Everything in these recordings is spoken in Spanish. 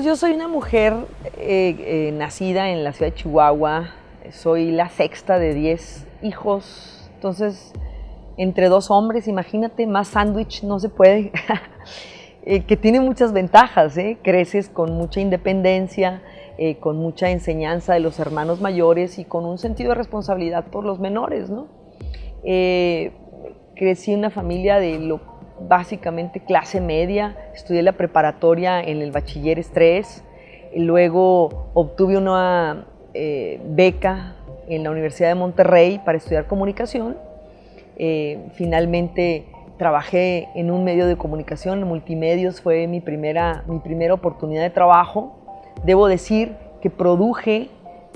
yo soy una mujer nacida en la ciudad de Chihuahua, soy la sexta de 10 hijos, entonces entre 2 hombres, imagínate, más sándwich no se puede, que tiene muchas ventajas, creces con mucha independencia, con mucha enseñanza de los hermanos mayores y con un sentido de responsabilidad por los menores, ¿no? Crecí en una familia de básicamente clase media, estudié la preparatoria en el bachiller 3, luego obtuve una beca en la Universidad de Monterrey para estudiar comunicación. Finalmente trabajé en un medio de comunicación, Multimedios fue mi primera oportunidad de trabajo. Debo decir que produje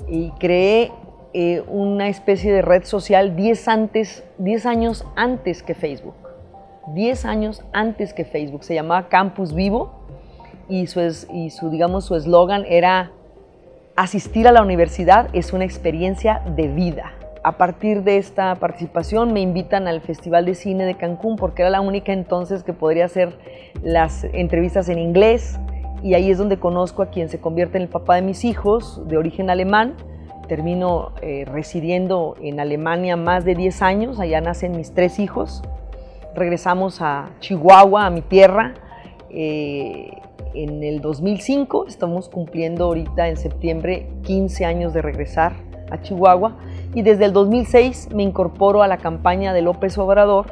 y creé una especie de red social 10 años antes que Facebook. 10 años antes que Facebook, se llamaba Campus Vivo y su eslogan era: asistir a la universidad es una experiencia de vida. A partir de esta participación me invitan al Festival de Cine de Cancún porque era la única entonces que podría hacer las entrevistas en inglés, y ahí es donde conozco a quien se convierte en el papá de mis hijos, de origen alemán. Termino residiendo en Alemania más de 10 años, allá nacen mis 3 hijos. Regresamos a Chihuahua, a mi tierra, en el 2005, estamos cumpliendo ahorita en septiembre 15 años de regresar a Chihuahua, y desde el 2006 me incorporo a la campaña de López Obrador.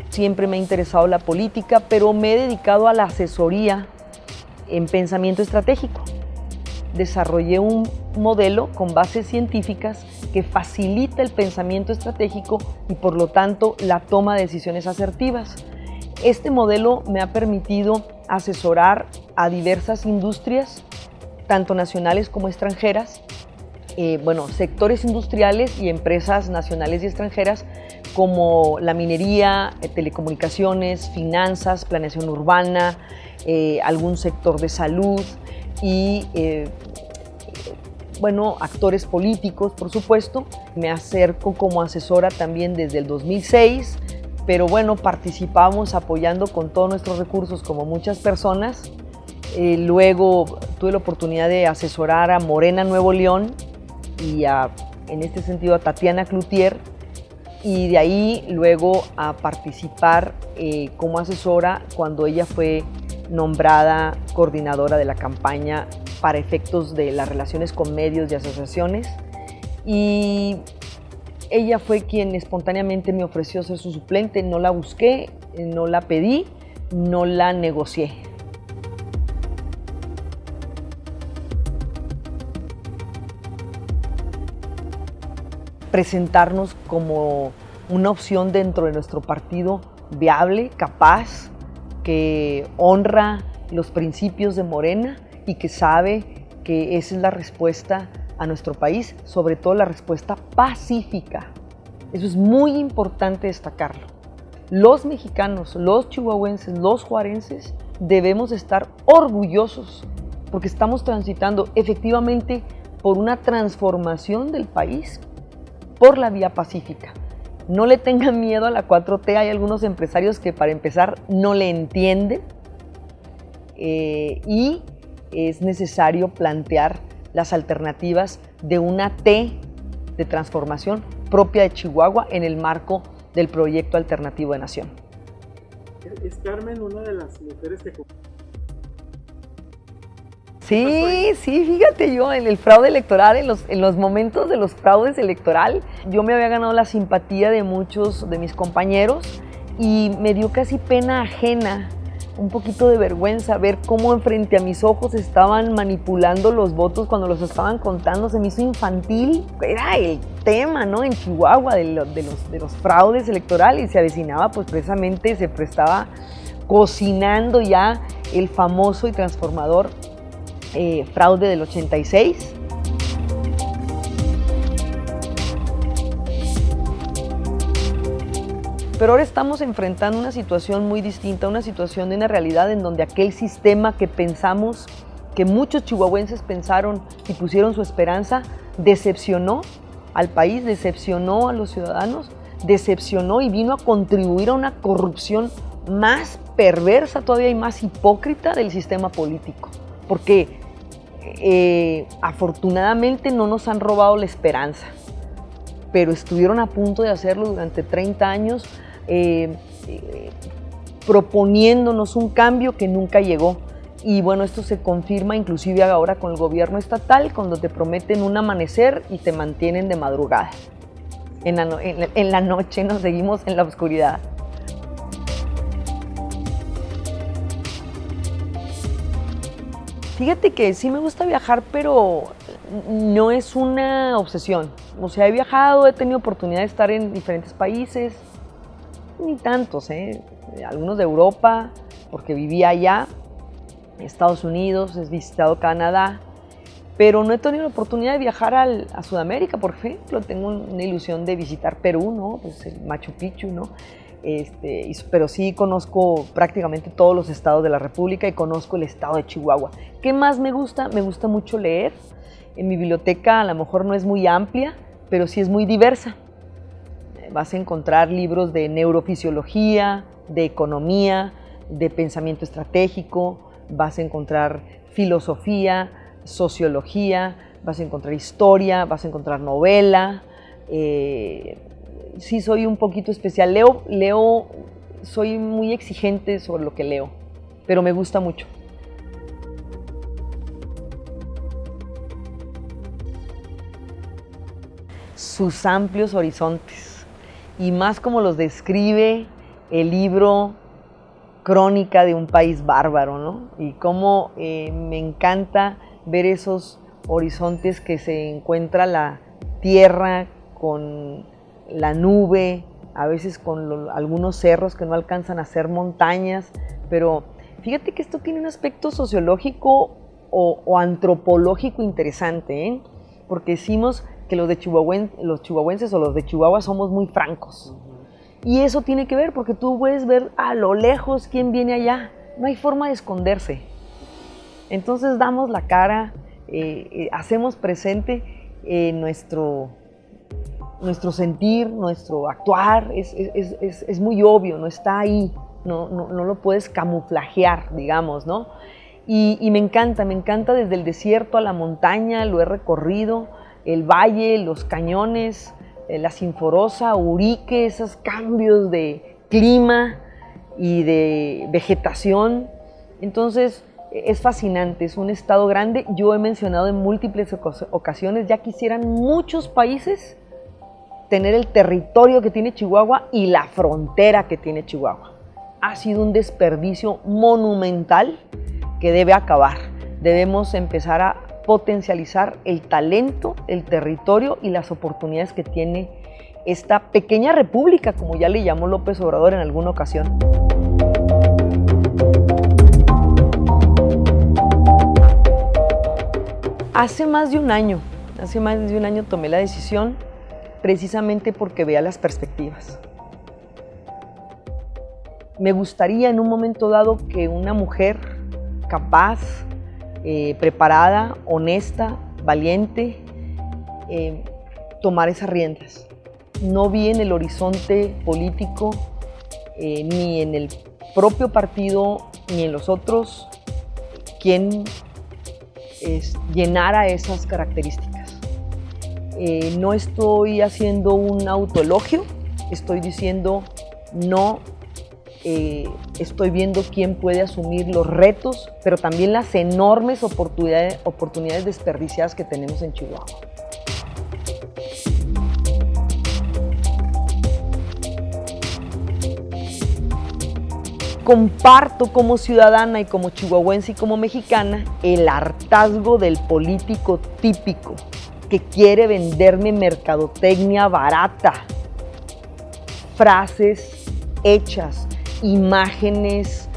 Siempre me ha interesado la política, pero me he dedicado a la asesoría en pensamiento estratégico. Desarrollé un modelo con bases científicas que facilita el pensamiento estratégico y por lo tanto la toma de decisiones asertivas. Este modelo me ha permitido asesorar a diversas industrias, tanto nacionales como extranjeras, sectores industriales y empresas nacionales y extranjeras como la minería, telecomunicaciones, finanzas, planeación urbana, algún sector de salud y actores políticos, por supuesto. Me acerco como asesora también desde el 2006, pero participamos apoyando con todos nuestros recursos como muchas personas. Luego tuve la oportunidad de asesorar a Morena Nuevo León y en este sentido a Tatiana Cloutier, y de ahí luego a participar como asesora cuando ella fue nombrada coordinadora de la campaña para efectos de las relaciones con medios y asociaciones, y ella fue quien espontáneamente me ofreció ser su suplente. No la busqué, no la pedí, no la negocié. Presentarnos como una opción dentro de nuestro partido viable, capaz, que honra los principios de Morena y que sabe que esa es la respuesta a nuestro país, sobre todo la respuesta pacífica. Eso es muy importante destacarlo. Los mexicanos, los chihuahuenses, los juarenses debemos estar orgullosos porque estamos transitando efectivamente por una transformación del país por la vía pacífica. No le tengan miedo a la 4T, hay algunos empresarios que para empezar no le entienden y es necesario plantear las alternativas de una T de transformación propia de Chihuahua en el marco del proyecto alternativo de nación. ¿Es Carmen una de las mujeres que... Sí, fíjate, yo en el fraude electoral, en los momentos de los fraudes electorales, yo me había ganado la simpatía de muchos de mis compañeros y me dio casi pena ajena, un poquito de vergüenza ver cómo enfrente a mis ojos estaban manipulando los votos cuando los estaban contando. Se me hizo infantil, era el tema, ¿no? En Chihuahua de los fraudes electorales, y se avecinaba, pues precisamente se prestaba cocinando ya el famoso y transformador fraude del 86. Pero ahora estamos enfrentando una situación muy distinta, una situación de una realidad en donde aquel sistema que pensamos, que muchos chihuahuenses pensaron y pusieron su esperanza, decepcionó al país, decepcionó a los ciudadanos, decepcionó y vino a contribuir a una corrupción más perversa todavía y más hipócrita del sistema político, porque afortunadamente no nos han robado la esperanza, pero estuvieron a punto de hacerlo durante 30 años, proponiéndonos un cambio que nunca llegó. Y bueno, esto se confirma inclusive ahora con el gobierno estatal, cuando te prometen un amanecer y te mantienen de madrugada. En la noche nos seguimos en la oscuridad. Fíjate que sí me gusta viajar, pero no es una obsesión. O sea, he viajado, he tenido oportunidad de estar en diferentes países, ni tantos, algunos de Europa, porque vivía allá, Estados Unidos, he visitado Canadá, pero no he tenido la oportunidad de viajar a Sudamérica, por ejemplo. Tengo una ilusión de visitar Perú, ¿no? Pues el Machu Picchu, ¿no? Pero sí conozco prácticamente todos los estados de la República y conozco el estado de Chihuahua. ¿Qué más me gusta? Me gusta mucho leer. En mi biblioteca a lo mejor no es muy amplia, pero sí es muy diversa. Vas a encontrar libros de neurofisiología, de economía, de pensamiento estratégico, vas a encontrar filosofía, sociología, vas a encontrar historia, vas a encontrar novela. Sí soy un poquito especial, leo, soy muy exigente sobre lo que leo, pero me gusta mucho. Sus amplios horizontes, y más como los describe el libro Crónica de un país bárbaro, ¿no? Y cómo me encanta ver esos horizontes que se encuentra la tierra con la nube, a veces con algunos cerros que no alcanzan a ser montañas, pero fíjate que esto tiene un aspecto sociológico o antropológico interesante, porque decimos que los chihuahuenses o los de Chihuahua somos muy francos. Y eso tiene que ver porque tú puedes ver a lo lejos quién viene allá. No hay forma de esconderse. Entonces damos la cara, hacemos presente nuestro sentir, nuestro actuar. Es muy obvio, no está ahí. No lo puedes camuflajear, digamos, ¿no? Y me encanta desde el desierto a la montaña, lo he recorrido, el valle, los cañones, la Sinforosa, Urique, esos cambios de clima y de vegetación. Entonces es fascinante, es un estado grande. Yo he mencionado en múltiples ocasiones, ya quisieran muchos países tener el territorio que tiene Chihuahua y la frontera que tiene Chihuahua. Ha sido un desperdicio monumental que debe acabar. Debemos empezar a potencializar el talento, el territorio y las oportunidades que tiene esta pequeña república, como ya le llamó López Obrador en alguna ocasión. Hace más de un año tomé la decisión, precisamente porque veía las perspectivas. Me gustaría en un momento dado que una mujer capaz, preparada, honesta, valiente, tomar esas riendas. No vi en el horizonte político, ni en el propio partido, ni en los otros, quien llenara esas características. No estoy haciendo un autoelogio, estoy diciendo no. Estoy viendo quién puede asumir los retos, pero también las enormes oportunidades desperdiciadas que tenemos en Chihuahua. Comparto como ciudadana y como chihuahuense y como mexicana el hartazgo del político típico que quiere venderme mercadotecnia barata, frases hechas, imágenes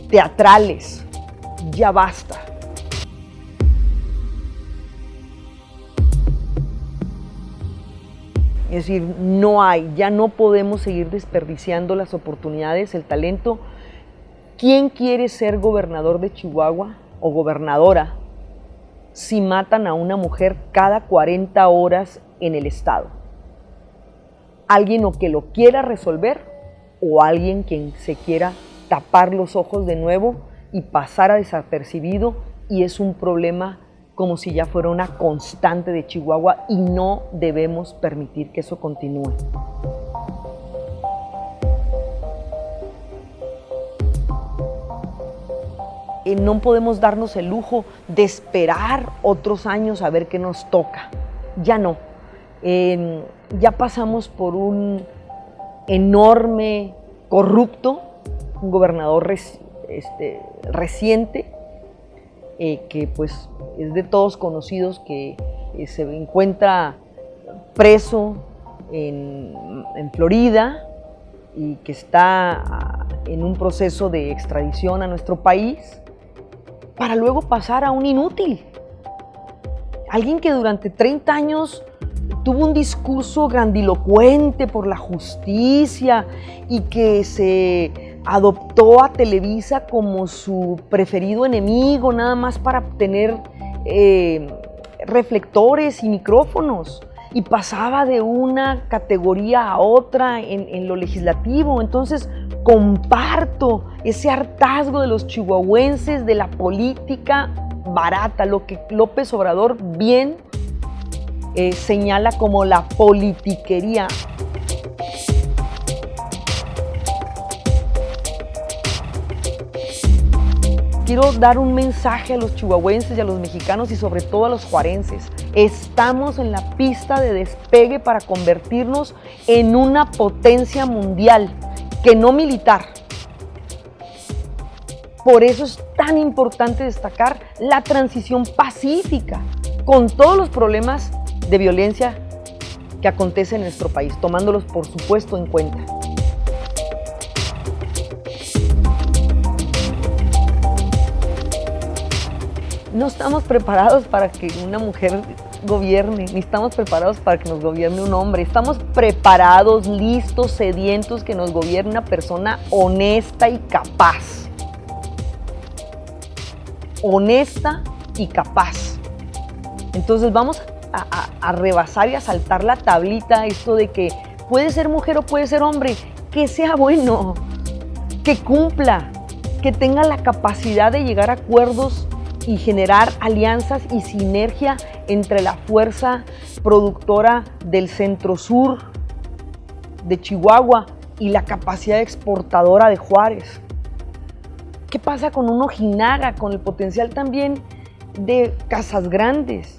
teatrales. Ya basta. Es decir, ya no podemos seguir desperdiciando las oportunidades, el talento. ¿Quién quiere ser gobernador de Chihuahua o gobernadora si matan a una mujer cada 40 horas en el estado? alguien o que lo quiera resolver o alguien quien se quiera tapar los ojos de nuevo y pasar a desapercibido, y es un problema como si ya fuera una constante de Chihuahua y no debemos permitir que eso continúe. No podemos darnos el lujo de esperar otros años a ver qué nos toca. Ya no. Ya pasamos por un enorme corrupto, un gobernador reciente, que pues es de todos conocidos, que se encuentra preso en Florida y que está en un proceso de extradición a nuestro país, para luego pasar a un inútil. Alguien que durante 30 años tuvo un discurso grandilocuente por la justicia y que se adoptó a Televisa como su preferido enemigo, nada más para obtener reflectores y micrófonos, y pasaba de una categoría a otra en lo legislativo. Entonces comparto ese hartazgo de los chihuahuenses de la política barata, lo que López Obrador bien señala como la politiquería. Quiero dar un mensaje a los chihuahuenses y a los mexicanos y sobre todo a los juarenses. Estamos en la pista de despegue para convertirnos en una potencia mundial, que no militar. Por eso es tan importante destacar la transición pacífica, con todos los problemas de violencia que acontecen en nuestro país, tomándolos por supuesto en cuenta. No estamos preparados para que una mujer gobierne, ni estamos preparados para que nos gobierne un hombre. Estamos preparados, listos, sedientos que nos gobierne una persona honesta y capaz. Honesta y capaz. Entonces vamos a rebasar y a saltar la tablita, esto de que puede ser mujer o puede ser hombre, que sea bueno, que cumpla, que tenga la capacidad de llegar a acuerdos y generar alianzas y sinergia entre la fuerza productora del centro-sur de Chihuahua y la capacidad exportadora de Juárez. ¿Qué pasa con un Ojinaga, con el potencial también de Casas Grandes?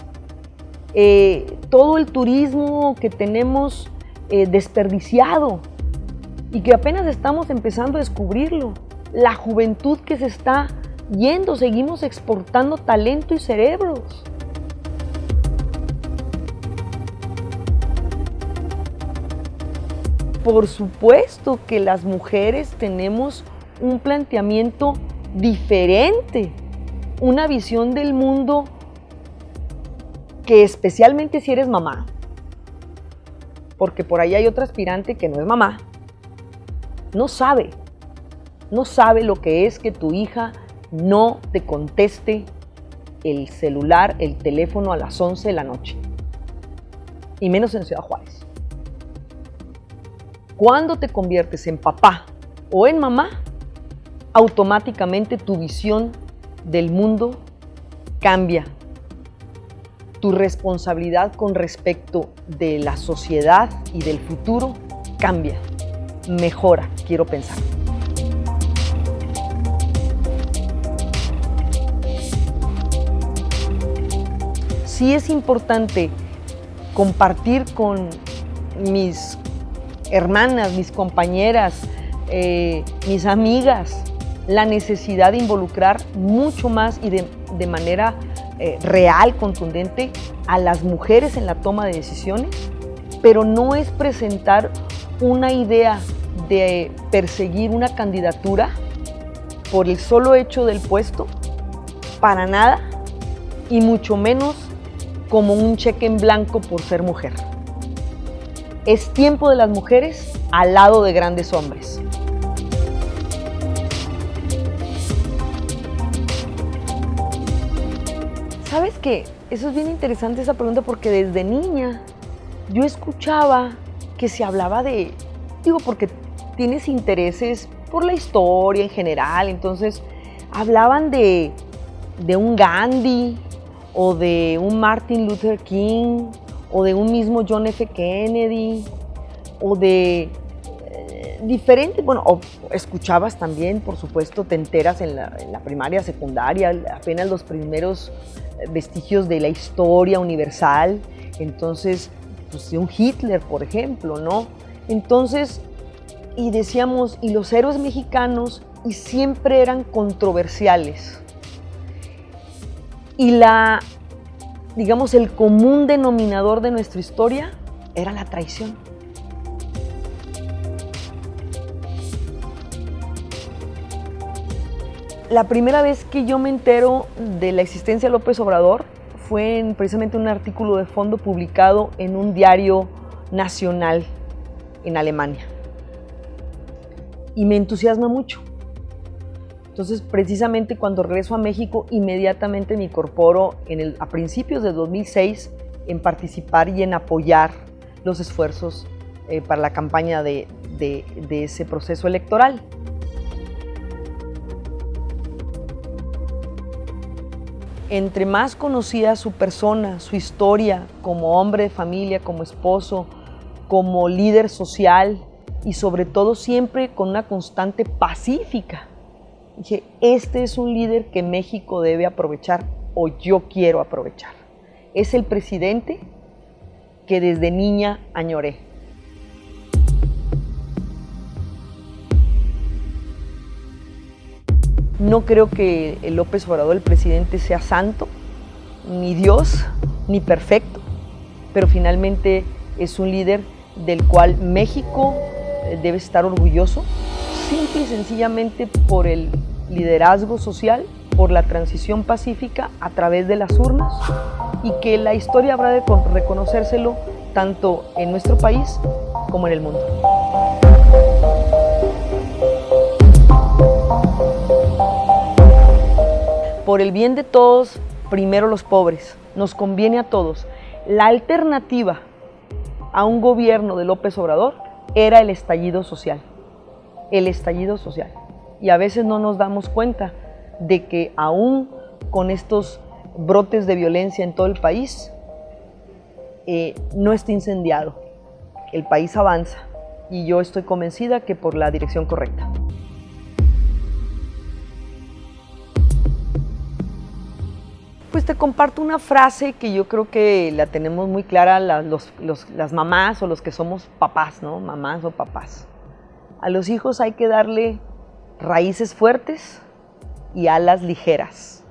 Todo el turismo que tenemos desperdiciado y que apenas estamos empezando a descubrirlo. La juventud que se está yendo, seguimos exportando talento y cerebros. Por supuesto que las mujeres tenemos un planteamiento diferente, una visión del mundo que, especialmente si eres mamá, porque por ahí hay otra aspirante que no es mamá, no sabe lo que es que tu hija no te conteste el celular, el teléfono a las 11 de la noche, y menos en Ciudad Juárez. Cuando te conviertes en papá o en mamá, automáticamente tu visión del mundo cambia. Tu responsabilidad con respecto de la sociedad y del futuro cambia, mejora, quiero pensar. Sí es importante compartir con mis hermanas, mis compañeras, mis amigas, la necesidad de involucrar mucho más y de manera real, contundente, a las mujeres en la toma de decisiones, pero no es presentar una idea de perseguir una candidatura por el solo hecho del puesto, para nada, y mucho menos como un cheque en blanco por ser mujer. Es tiempo de las mujeres al lado de grandes hombres. ¿Sabes qué? Eso es bien interesante esa pregunta, porque desde niña yo escuchaba que se hablaba digo, porque tienes intereses por la historia en general, entonces hablaban de un Gandhi, o de un Martin Luther King, o de un mismo John F. Kennedy, o de diferentes, bueno, o escuchabas también, por supuesto, te enteras en la primaria, secundaria, apenas los primeros vestigios de la historia universal, entonces, pues de un Hitler, por ejemplo, ¿no? Entonces, y decíamos, y los héroes mexicanos, y siempre eran controversiales. Y digamos, el común denominador de nuestra historia era la traición. La primera vez que yo me entero de la existencia de López Obrador fue precisamente un artículo de fondo publicado en un diario nacional en Alemania. Y me entusiasma mucho. Entonces, precisamente cuando regreso a México, inmediatamente me incorporo a principios de 2006 en participar y en apoyar los esfuerzos para la campaña de ese proceso electoral. Entre más conocía su persona, su historia como hombre de familia, como esposo, como líder social y sobre todo siempre con una constante pacífica, dije, este es un líder que México debe aprovechar o yo quiero aprovechar. Es el presidente que desde niña añoré. No creo que el López Obrador, el presidente, sea santo, ni Dios, ni perfecto, pero finalmente es un líder del cual México debe estar orgulloso, simple y sencillamente por el liderazgo social, por la transición pacífica a través de las urnas y que la historia habrá de reconocérselo tanto en nuestro país como en el mundo. Por el bien de todos, primero los pobres, nos conviene a todos. La alternativa a un gobierno de López Obrador era el estallido social. El estallido social. Y a veces no nos damos cuenta de que aún con estos brotes de violencia en todo el país, no está incendiado. El país avanza y yo estoy convencida que por la dirección correcta. Pues te comparto una frase que yo creo que la tenemos muy clara las mamás o los que somos papás, ¿no? Mamás o papás. A los hijos hay que darle raíces fuertes y alas ligeras.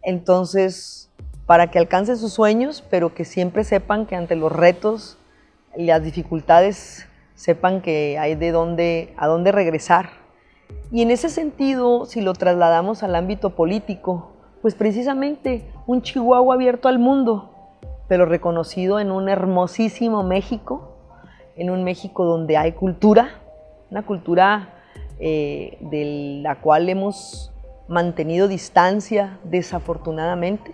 Entonces, para que alcancen sus sueños, pero que siempre sepan que ante los retos y las dificultades, sepan que hay a dónde regresar. Y en ese sentido, si lo trasladamos al ámbito político, pues precisamente un Chihuahua abierto al mundo, pero reconocido en un hermosísimo México, en un México donde hay cultura, una cultura de la cual hemos mantenido distancia desafortunadamente,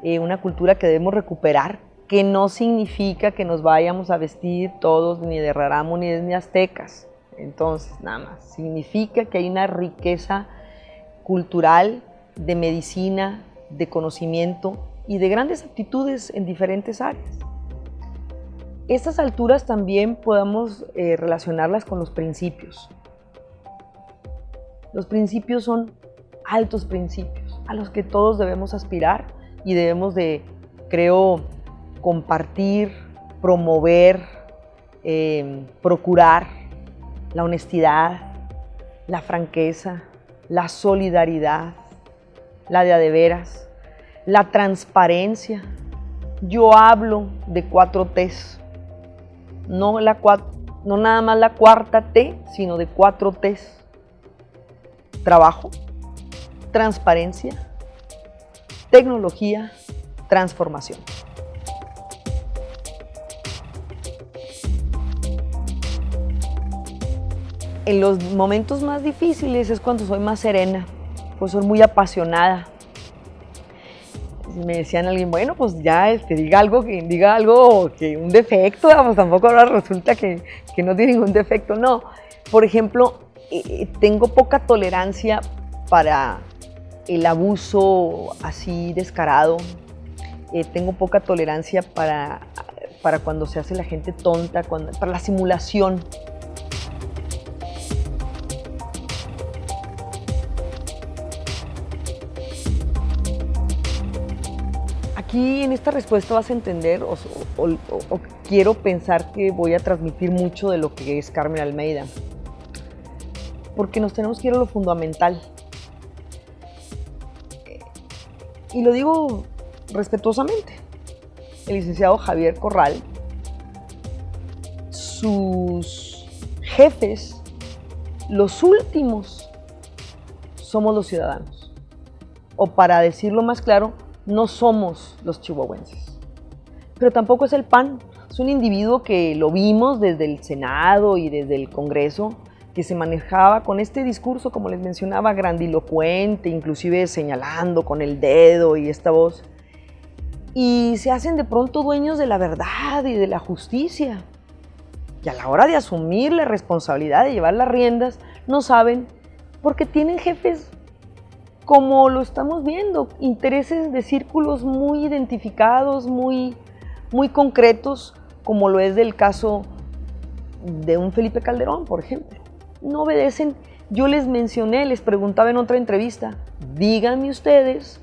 una cultura que debemos recuperar, que no significa que nos vayamos a vestir todos ni de Raramo ni de aztecas, entonces nada más, significa que hay una riqueza cultural, de medicina, de conocimiento y de grandes aptitudes en diferentes áreas. Estas alturas también podamos relacionarlas con los principios. Los principios son altos principios a los que todos debemos aspirar y debemos de, creo, compartir, promover, procurar la honestidad, la franqueza, la solidaridad, la de a de veras, la transparencia. Yo hablo de 4 T's, no nada más la cuarta T, sino de 4 T's. Trabajo, transparencia, tecnología, transformación. En los momentos más difíciles es cuando soy más serena, pues soy muy apasionada. me decían alguien, bueno, pues ya diga algo, un defecto, pues tampoco ahora resulta que no tiene ningún defecto. No, por ejemplo, tengo poca tolerancia para el abuso así descarado. Tengo poca tolerancia para cuando se hace la gente tonta, para la simulación. Aquí en esta respuesta vas a entender, o quiero pensar que voy a transmitir mucho de lo que es Carmen Almeida, porque nos tenemos que ir a lo fundamental. Y lo digo respetuosamente. El licenciado Javier Corral, sus jefes, los últimos, somos los ciudadanos. O para decirlo más claro, no somos los chihuahuenses. Pero tampoco es el PAN. Es un individuo que lo vimos desde el Senado y desde el Congreso, que se manejaba con este discurso, como les mencionaba, grandilocuente, inclusive señalando con el dedo y esta voz. Y se hacen de pronto dueños de la verdad y de la justicia. Y a la hora de asumir la responsabilidad de llevar las riendas, no saben, porque tienen jefes, como lo estamos viendo, intereses de círculos muy identificados, muy concretos, como lo es del caso de un Felipe Calderón, por ejemplo. No obedecen. Yo les mencioné, les preguntaba en otra entrevista, díganme ustedes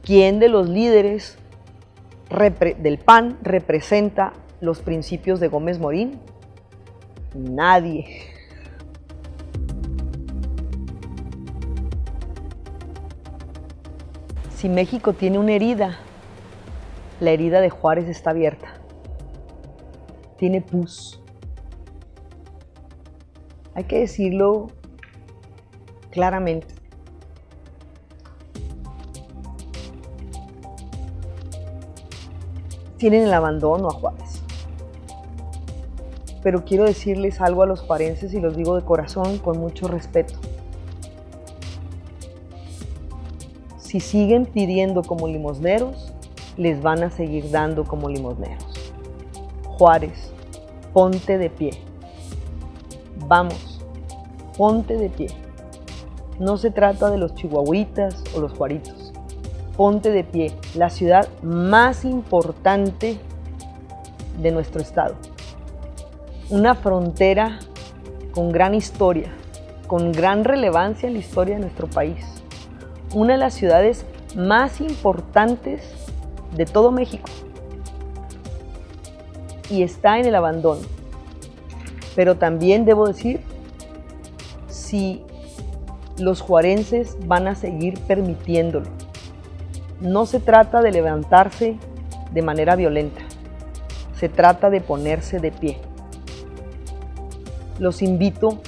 quién de los líderes del PAN representa los principios de Gómez Morín. Nadie. Si México tiene una herida, la herida de Juárez está abierta. Tiene pus. Hay que decirlo claramente. Tienen el abandono a Juárez. Pero quiero decirles algo a los juarenses y los digo de corazón, con mucho respeto. Si siguen pidiendo como limosneros, les van a seguir dando como limosneros. Juárez, ponte de pie. Vamos, ponte de pie. No se trata de los chihuahuitas o los juaritos. Ponte de pie, la ciudad más importante de nuestro estado. Una frontera con gran historia, con gran relevancia en la historia de nuestro país. Una de las ciudades más importantes de todo México. Y está en el abandono. Pero también debo decir, si los juarenses van a seguir permitiéndolo. No se trata de levantarse de manera violenta, se trata de ponerse de pie. Los invito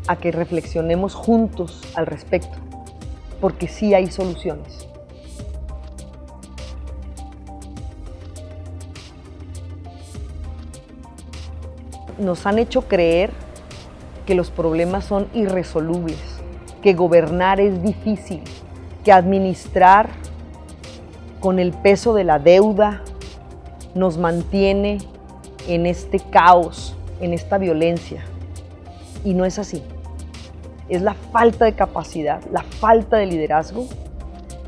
a que reflexionemos juntos al respecto, porque sí hay soluciones. Nos han hecho creer que los problemas son irresolubles, que gobernar es difícil, que administrar con el peso de la deuda nos mantiene en este caos, en esta violencia. Y no es así. Es la falta de capacidad, la falta de liderazgo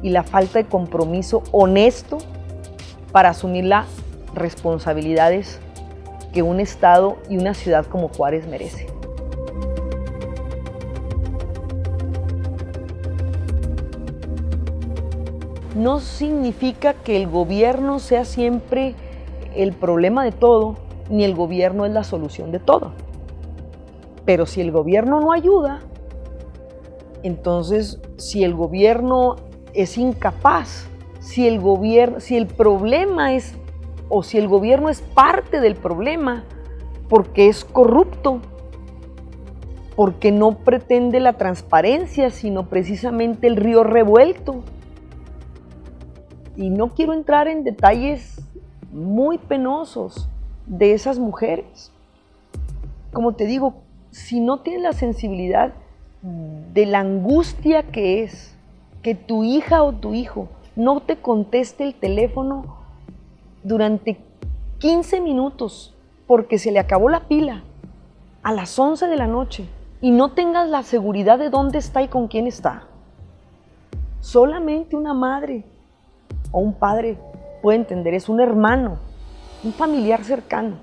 y la falta de compromiso honesto para asumir las responsabilidades que un estado y una ciudad como Juárez merece. No significa que el gobierno sea siempre el problema de todo, ni el gobierno es la solución de todo. Pero si el gobierno no ayuda, entonces si el gobierno es incapaz, si el problema es, o si el gobierno es parte del problema, porque es corrupto, porque no pretende la transparencia, sino precisamente el río revuelto. Y no quiero entrar en detalles muy penosos de esas mujeres. Como te digo, si no tienes la sensibilidad de la angustia que es que tu hija o tu hijo no te conteste el teléfono durante 15 minutos porque se le acabó la pila a las 11 de la noche y no tengas la seguridad de dónde está y con quién está. Solamente una madre o un padre puede entender, es un hermano, un familiar cercano.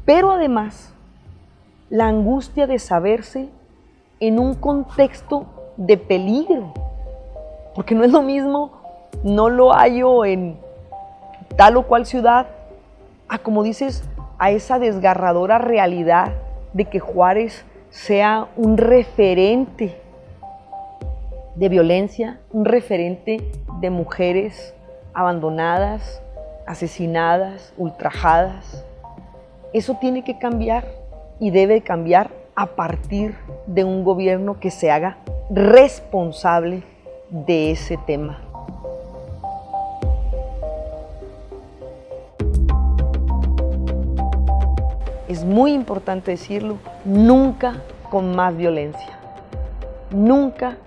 Pero además, la angustia de saberse en un contexto de peligro, porque no es lo mismo, no lo hallo en tal o cual ciudad, a como dices, a esa desgarradora realidad de que Juárez sea un referente de violencia, un referente de mujeres abandonadas, asesinadas, ultrajadas. Eso tiene que cambiar y debe cambiar a partir de un gobierno que se haga responsable de ese tema. Es muy importante decirlo, nunca con más violencia, nunca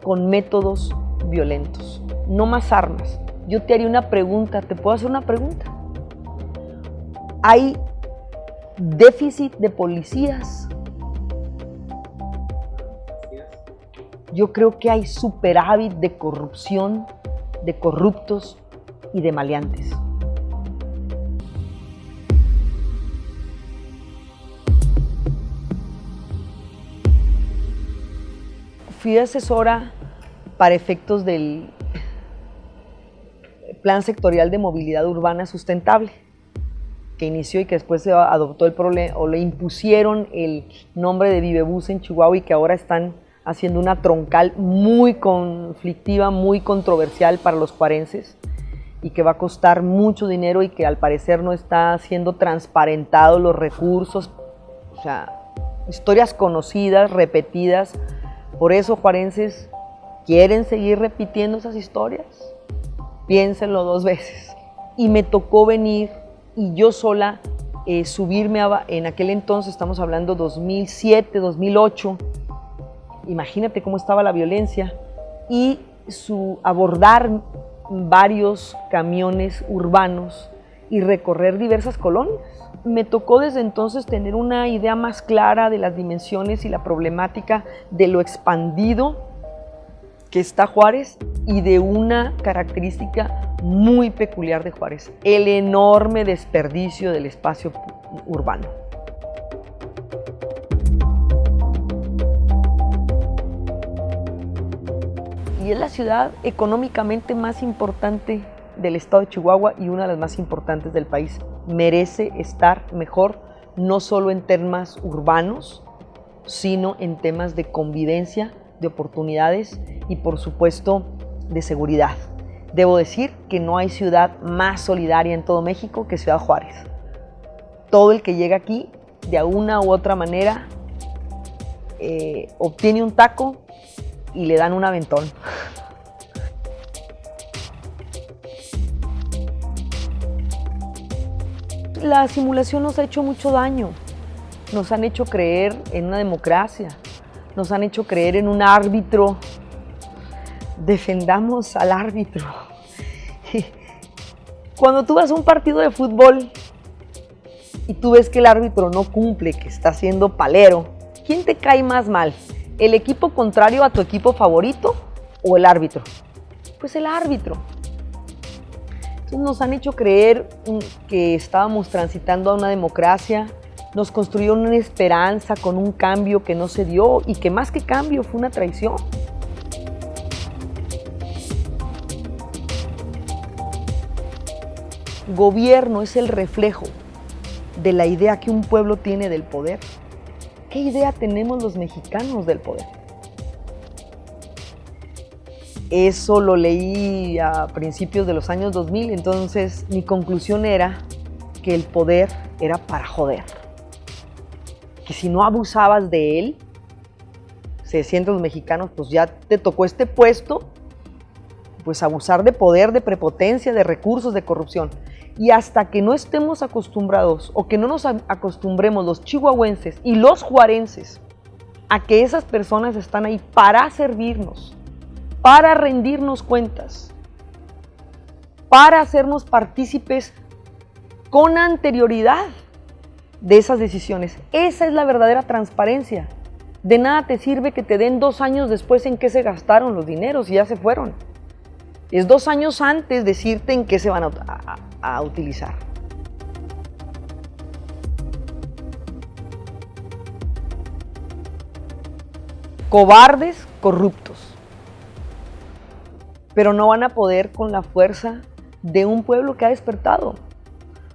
con métodos violentos, no más armas. Yo te haría una pregunta, ¿te puedo hacer una pregunta? ¿Hay déficit de policías? Yo creo que hay superávit de corrupción, de corruptos y de maleantes. Fui asesora para efectos del Plan Sectorial de Movilidad Urbana Sustentable, que inició y que después se adoptó el problema, o le impusieron el nombre de Vivebus en Chihuahua, y que ahora están haciendo una troncal muy conflictiva, muy controversial para los juarenses, y que va a costar mucho dinero y que al parecer no está siendo transparentado los recursos. O sea, historias conocidas, repetidas. Por eso, juarenses, ¿quieren seguir repitiendo esas historias? Piénsenlo 2 veces. Y me tocó venir y yo sola subirme en aquel entonces, estamos hablando 2007, 2008, imagínate cómo estaba la violencia, y abordar varios camiones urbanos y recorrer diversas colonias. Me tocó desde entonces tener una idea más clara de las dimensiones y la problemática de lo expandido que está Juárez y de una característica muy peculiar de Juárez, el enorme desperdicio del espacio urbano. Y es la ciudad económicamente más importante del estado de Chihuahua y una de las más importantes del país. Merece estar mejor, no solo en temas urbanos, sino en temas de convivencia, de oportunidades y, por supuesto, de seguridad. Debo decir que no hay ciudad más solidaria en todo México que Ciudad Juárez. Todo el que llega aquí, de una u otra manera, obtiene un taco y le dan un aventón. La simulación nos ha hecho mucho daño, nos han hecho creer en una democracia, nos han hecho creer en un árbitro. Defendamos al árbitro. Cuando tú vas a un partido de fútbol y tú ves que el árbitro no cumple, que está siendo palero, ¿quién te cae más mal? ¿El equipo contrario a tu equipo favorito o el árbitro? Pues el árbitro. Nos han hecho creer que estábamos transitando a una democracia, nos construyeron una esperanza con un cambio que no se dio y que más que cambio fue una traición. Gobierno es el reflejo de la idea que un pueblo tiene del poder. ¿Qué idea tenemos los mexicanos del poder? Eso lo leí a principios de los años 2000, entonces mi conclusión era que el poder era para joder. Que si no abusabas de él, se sienten los mexicanos, pues ya te tocó este puesto, pues abusar de poder, de prepotencia, de recursos, de corrupción. Y hasta que no estemos acostumbrados, o que no nos acostumbremos los chihuahuenses y los juarenses, a que esas personas están ahí para servirnos, para rendirnos cuentas, para hacernos partícipes con anterioridad de esas decisiones. Esa es la verdadera transparencia. De nada te sirve que te den 2 años después en qué se gastaron los dineros y ya se fueron. Es 2 años antes decirte en qué se van a utilizar. Cobardes, corruptos. Pero no van a poder con la fuerza de un pueblo que ha despertado,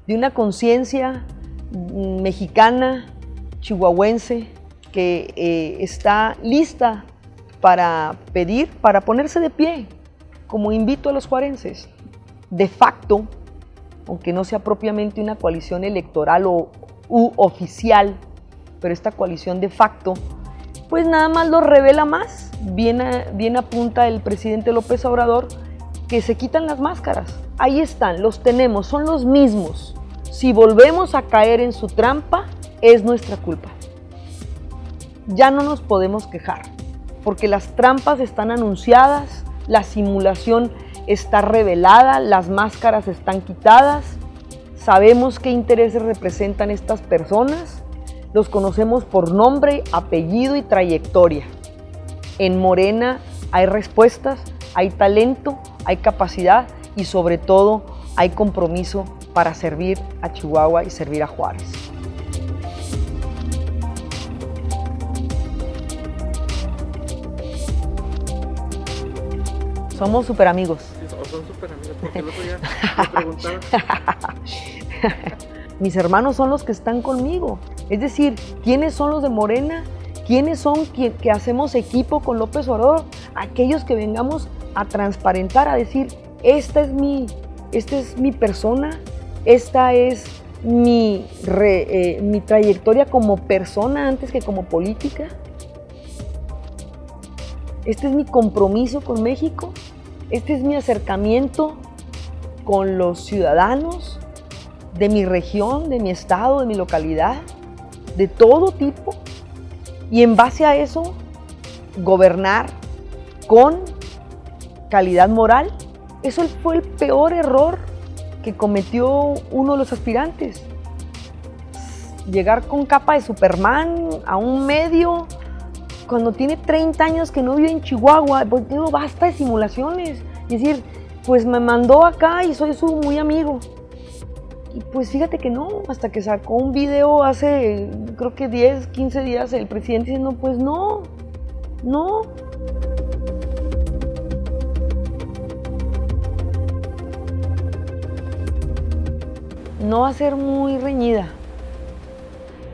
de una conciencia mexicana, chihuahuense, que está lista para pedir, para ponerse de pie, como invito a los juarenses. De facto, aunque no sea propiamente una coalición electoral u oficial, pero esta coalición de facto, pues nada más lo revela más. Bien apunta el presidente López Obrador que se quitan las máscaras. Ahí están, los tenemos, son los mismos. Si volvemos a caer en su trampa, es nuestra culpa. Ya no nos podemos quejar, porque las trampas están anunciadas, la simulación está revelada, las máscaras están quitadas, sabemos qué intereses representan estas personas, los conocemos por nombre, apellido y trayectoria. En Morena hay respuestas, hay talento, hay capacidad y sobre todo hay compromiso para servir a Chihuahua y servir a Juárez. Somos súper amigos. Sí, son súper amigos, porque el otro día me preguntaron. Mis hermanos son los que están conmigo. Es decir, ¿quiénes son los de Morena? ¿Quiénes son que hacemos equipo con López Obrador? Aquellos que vengamos a transparentar, a decir, esta es mi persona, esta es mi trayectoria como persona antes que como política. Este es mi compromiso con México, este es mi acercamiento con los ciudadanos de mi región, de mi estado, de mi localidad, de todo tipo. Y en base a eso, gobernar con calidad moral. Eso fue el peor error que cometió uno de los aspirantes. Llegar con capa de Superman a un medio cuando tiene 30 años que no vive en Chihuahua. Pues digo, basta de simulaciones. Y decir, pues me mandó acá y soy su muy amigo. Y pues fíjate que no, hasta que sacó un video hace, creo que 10, 15 días, el presidente diciendo, pues no. No va a ser muy reñida,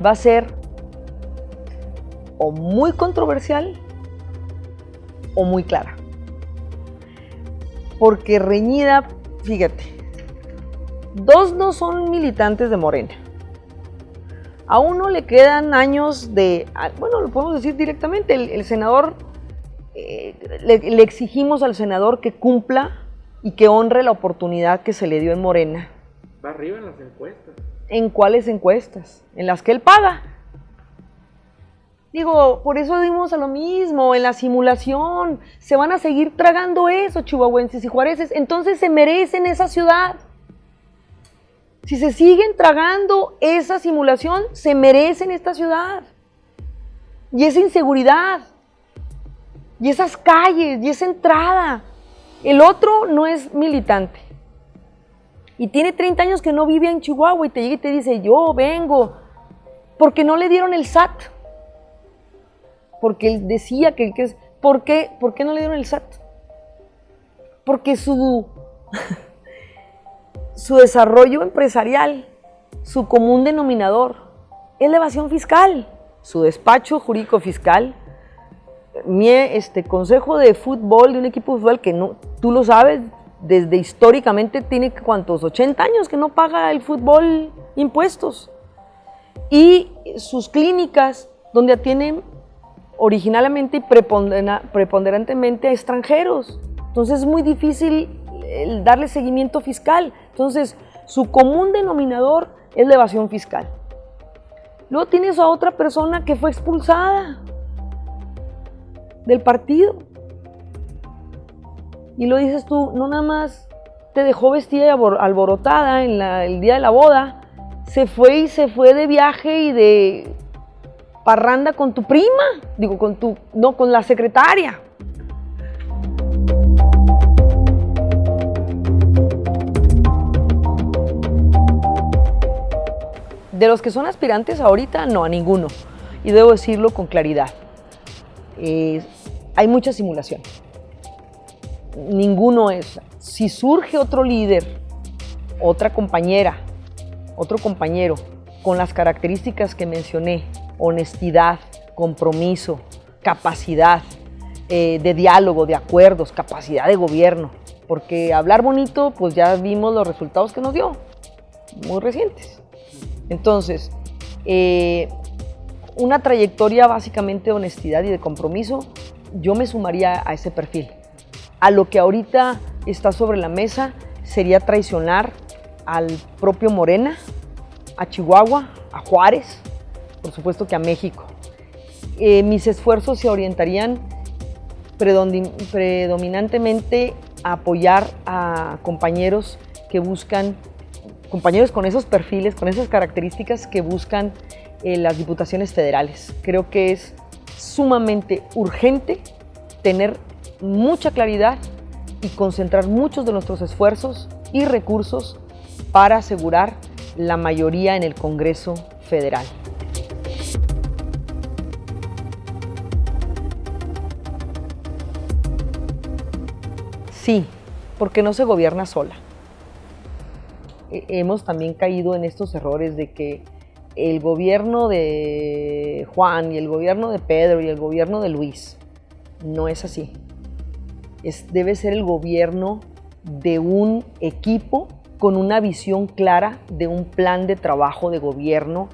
va a ser o muy controversial o muy clara. Porque reñida, fíjate, 2 no son militantes de Morena. A uno le quedan años de, bueno, lo podemos decir directamente, el senador, le exigimos al senador que cumpla y que honre la oportunidad que se le dio en Morena. Va arriba en las encuestas. ¿En cuáles encuestas? En las que él paga. Digo, por eso dimos a lo mismo, en la simulación. Se van a seguir tragando eso, chihuahuenses y juarenses. Entonces se merecen esa ciudad. Si se siguen tragando esa simulación, se merecen esta ciudad. Y esa inseguridad. Y esas calles, y esa entrada. El otro no es militante. Y tiene 30 años que no vive en Chihuahua y te llega y te dice, yo vengo. Porque no le dieron el SAT. Porque él decía que es... ¿Por qué no le dieron el SAT? Porque su desarrollo empresarial, su común denominador, es la evasión fiscal. Su despacho jurídico fiscal, mi consejo de fútbol, de un equipo de fútbol que no, tú lo sabes, desde históricamente tiene ¿cuántos? 80 años que no paga el fútbol impuestos. Y sus clínicas, donde atienden originalmente y preponderantemente a extranjeros. Entonces es muy difícil darle seguimiento fiscal. Entonces su común denominador es la evasión fiscal. Luego tienes a otra persona que fue expulsada del partido. Y lo dices tú, no nada más te dejó vestida y alborotada el día de la boda, se fue de viaje y de parranda con tu prima, digo, con la secretaria. De los que son aspirantes ahorita, no, a ninguno. Y debo decirlo con claridad. Hay mucha simulación. Ninguno es. Si surge otro líder, otra compañera, otro compañero, con las características que mencioné, honestidad, compromiso, capacidad de diálogo, de acuerdos, capacidad de gobierno, porque hablar bonito, pues ya vimos los resultados que nos dio, muy recientes. Entonces, una trayectoria básicamente de honestidad y de compromiso, yo me sumaría a ese perfil. A lo que ahorita está sobre la mesa sería traicionar al propio Morena, a Chihuahua, a Juárez, por supuesto que a México. Mis esfuerzos se orientarían predominantemente a apoyar a compañeros que buscan, compañeros con esos perfiles, con esas características que buscan las diputaciones federales. Creo que es sumamente urgente tener mucha claridad y concentrar muchos de nuestros esfuerzos y recursos para asegurar la mayoría en el Congreso Federal. Sí, porque no se gobierna sola. Hemos también caído en estos errores de que el gobierno de Juan y el gobierno de Pedro y el gobierno de Luis, no es así. Debe ser el gobierno de un equipo con una visión clara de un plan de trabajo de gobierno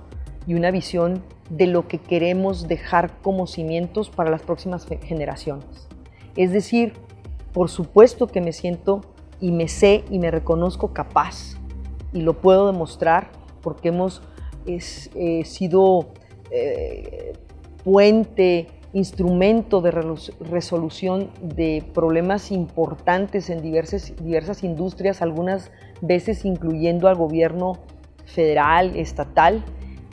y una visión de lo que queremos dejar como cimientos para las próximas generaciones. Es decir, por supuesto que me siento y me sé y me reconozco capaz y lo puedo demostrar porque hemos sido puente, instrumento de resolución de problemas importantes en diversas industrias, algunas veces incluyendo al gobierno federal, estatal,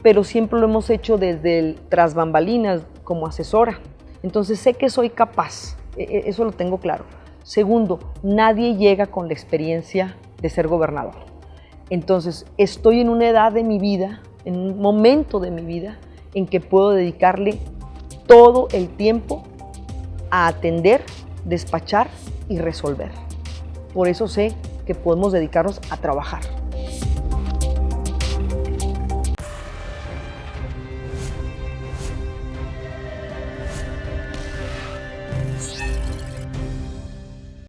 pero siempre lo hemos hecho desde el tras bambalinas como asesora. Entonces sé que soy capaz, eso lo tengo claro. Segundo, nadie llega con la experiencia de ser gobernador. Entonces estoy en una edad de mi vida, en un momento de mi vida, en que puedo dedicarle todo el tiempo a atender, despachar y resolver. Por eso sé que podemos dedicarnos a trabajar.